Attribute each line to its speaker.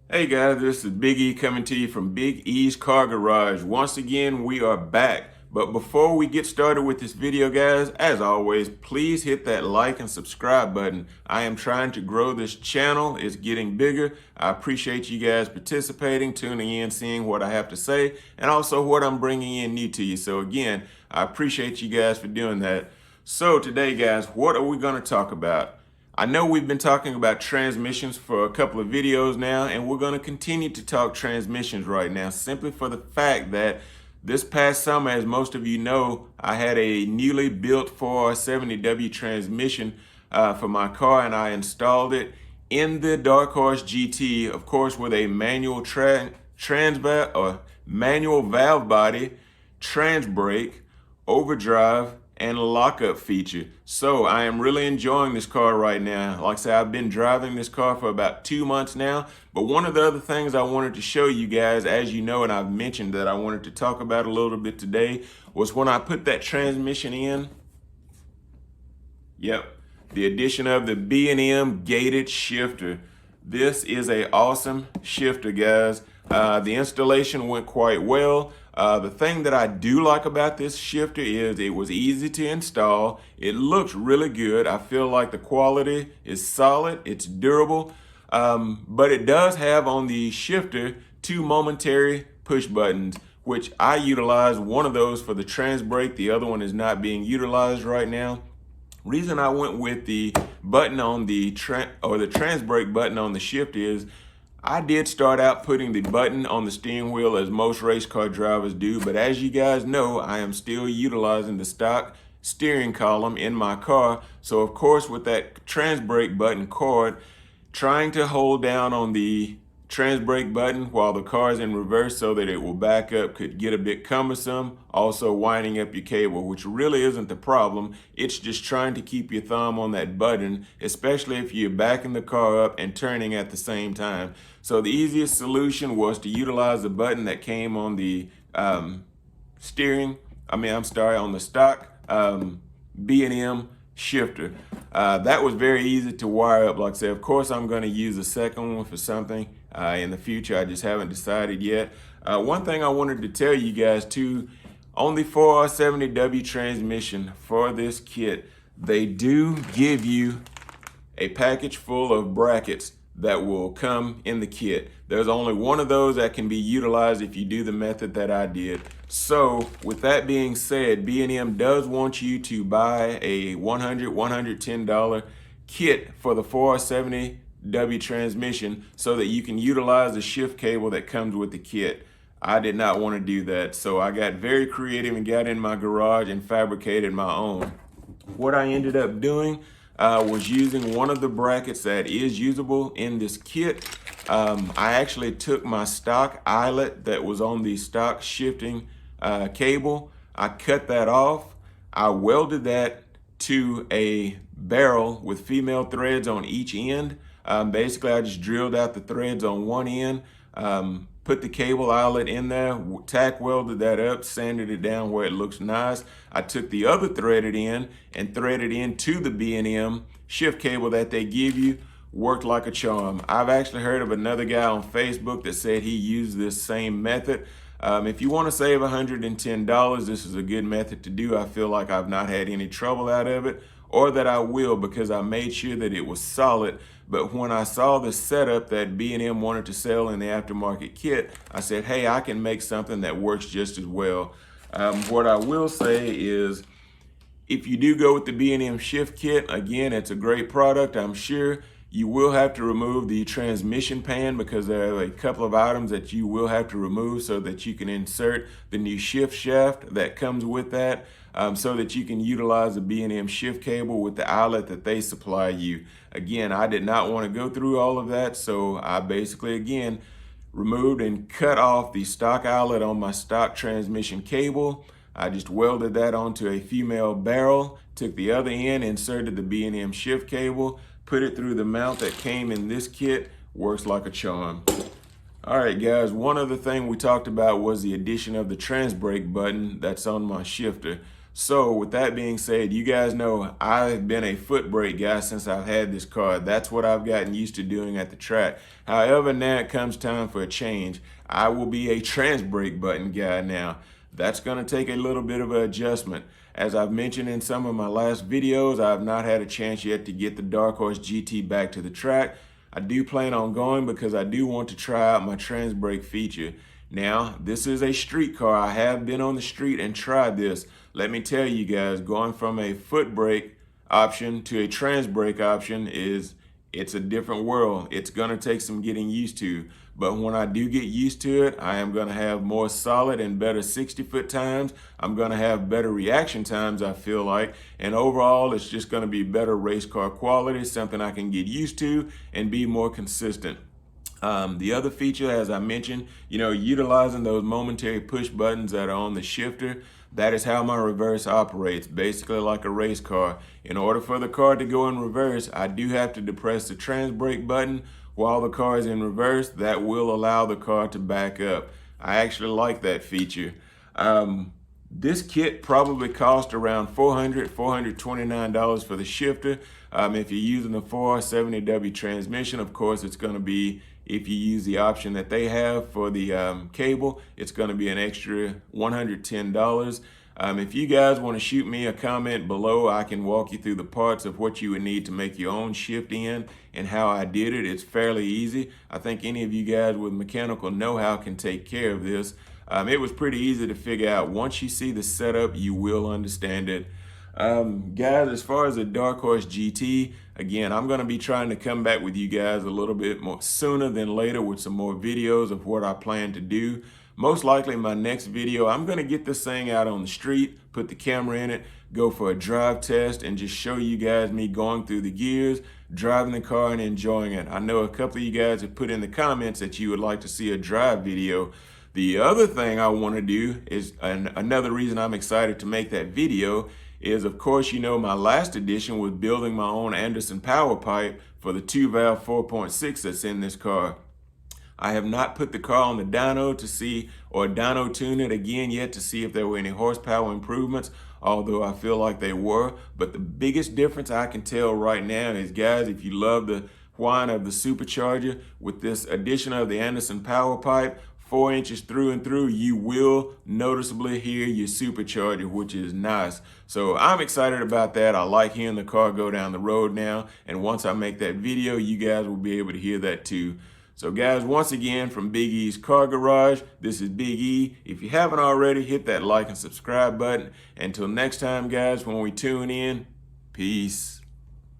Speaker 1: Hey guys, this is Big E coming to you from Big E's Car Garage. Once again, we are back. But before we get started with this video, guys, as always, please hit that like and subscribe button. I am trying to grow this channel. It's getting bigger. I appreciate you guys participating, tuning in, seeing what I have to say, and also what I'm bringing in new to you. So again, I appreciate you guys for doing that. So today, guys, what are we going to talk about? I know we've been talking about transmissions for a couple of videos now, and we're going to continue to talk transmissions right now, simply for the fact that this past summer, as most of you know, I had a newly built 470W transmission for my car, and I installed it in the Darkhorse GT, of course, with a manual manual valve body, transbrake, overdrive, and lockup feature. So I am really enjoying this car right now. Like I said, I've been driving this car for about 2 months now. But one of the other things I wanted to show you guys, as you know, and I've mentioned that I wanted to talk about a little bit today, was when I put that transmission in. Yep, the addition of the B&M Gated shifter. This is a awesome shifter, guys. The installation went quite well. The thing that I do like about this shifter is it was easy to install. It looks really good. I feel like the quality is solid. It's durable. But it does have on the shifter 2 momentary push buttons, which I utilize one of those for the transbrake. The other one is not being utilized right now. Reason I went with the button on the transbrake button on the shift is I did start out putting the button on the steering wheel as most race car drivers do, but as you guys know, I am still utilizing the stock steering column in my car. So of course, with that transbrake button cord, trying to hold down on the transbrake button while the car is in reverse so that it will back up could get a bit cumbersome. Also winding up your cable, which really isn't the problem. It's just trying to keep your thumb on that button, especially if you're backing the car up and turning at the same time. So the easiest solution was to utilize the button that came on the on the stock B&M shifter. That was very easy to wire up. Like I said, of course, I'm going to use a second one for something in the future. I just haven't decided yet. One thing I wanted to tell you guys too, on the 470W transmission for this kit, they do give you a package full of brackets that will come in the kit. There's only one of those that can be utilized if you do the method that I did. So with that being said, B&M does want you to buy a $110 kit for the 470W transmission so that you can utilize the shift cable that comes with the kit. I did not want to do that, so I got very creative and got in my garage and fabricated my own. What I ended up doing was using one of the brackets that is usable in this kit. I actually took my stock eyelet that was on the stock shifting cable. I cut that off. I welded that to a barrel with female threads on each end. Basically, I just drilled out the threads on one end, put the cable eyelet in there, tack welded that up, sanded it down where it looks nice. I took the other threaded end and threaded into the B&M shift cable that they give you. Worked like a charm. I've actually heard of another guy on Facebook that said he used this same method. If you want to save $110, this is a good method to do. I feel like I've not had any trouble out of it, or that I will, because I made sure that it was solid. But when I saw the setup that B&M wanted to sell in the aftermarket kit, I said, hey, I can make something that works just as well. What I will say is, if you do go with the B&M shift kit, again, it's a great product, I'm sure. You will have to remove the transmission pan because there are a couple of items that you will have to remove so that you can insert the new shift shaft that comes with that, so that you can utilize the B&M shift cable with the eyelet that they supply you. Again, I did not want to go through all of that, so I basically, again, removed and cut off the stock eyelet on my stock transmission cable. I just welded that onto a female barrel, took the other end, inserted the B&M shift cable, put it through the mount that came in this kit. Works like a charm. All right, guys, one other thing we talked about was the addition of the transbrake button that's on my shifter. So with that being said, you guys know I've been a foot brake guy since I've had this car. That's what I've gotten used to doing at the track. However, now it comes time for a change. I will be a transbrake button guy now. That's going to take a little bit of an adjustment. As I've mentioned in some of my last videos, I've not had a chance yet to get the Darkhorse GT back to the track. I do plan on going because I do want to try out my transbrake feature. Now, this is a street car. I have been on the street and tried this. Let me tell you guys, going from a foot brake option to a transbrake option it's a different world. It's gonna take some getting used to. But when I do get used to it, I am gonna have more solid and better 60-foot times. I'm gonna have better reaction times, I feel like. And overall, it's just gonna be better race car quality, something I can get used to and be more consistent. The other feature, as I mentioned, utilizing those momentary push buttons that are on the shifter, that is how my reverse operates, basically like a race car. In order for the car to go in reverse, I do have to depress the transbrake button while the car is in reverse. That will allow the car to back up. I actually like that feature. This kit probably cost around $429 for the shifter. If you're using the 470W transmission, of course, it's going to be, if you use the option that they have for the cable, it's going to be an extra $110. If you guys want to shoot me a comment below, I can walk you through the parts of what you would need to make your own shift in and how I did it. It's fairly easy. I think any of you guys with mechanical know-how can take care of this. It was pretty easy to figure out. Once you see the setup, you will understand it. Guys, as far as the Darkhorse GT, again, I'm going to be trying to come back with you guys a little bit more sooner than later with some more videos of what I plan to do. Most likely my next video, I'm going to get this thing out on the street, put the camera in it, go for a drive test, and just show you guys me going through the gears, driving the car, and enjoying it. I know a couple of you guys have put in the comments that you would like to see a drive video. The other thing I want to do is, another reason I'm excited to make that video is, of course, my last edition was building my own Anderson power pipe for the 2-valve 4.6 that's in this car. I have not put the car on the dyno to see, or dyno tune it again yet to see if there were any horsepower improvements, although I feel like they were. But the biggest difference I can tell right now is, guys, if you love the whine of the supercharger, with this addition of the Anderson power pipe, 4 inches through and through, you will noticeably hear your supercharger, which is nice. So I'm excited about that. I like hearing the car go down the road now. And once I make that video, you guys will be able to hear that too. So guys, once again, from Big E's Car Garage, this is Big E. If you haven't already, hit that like and subscribe button. Until next time, guys, when we tune in, peace.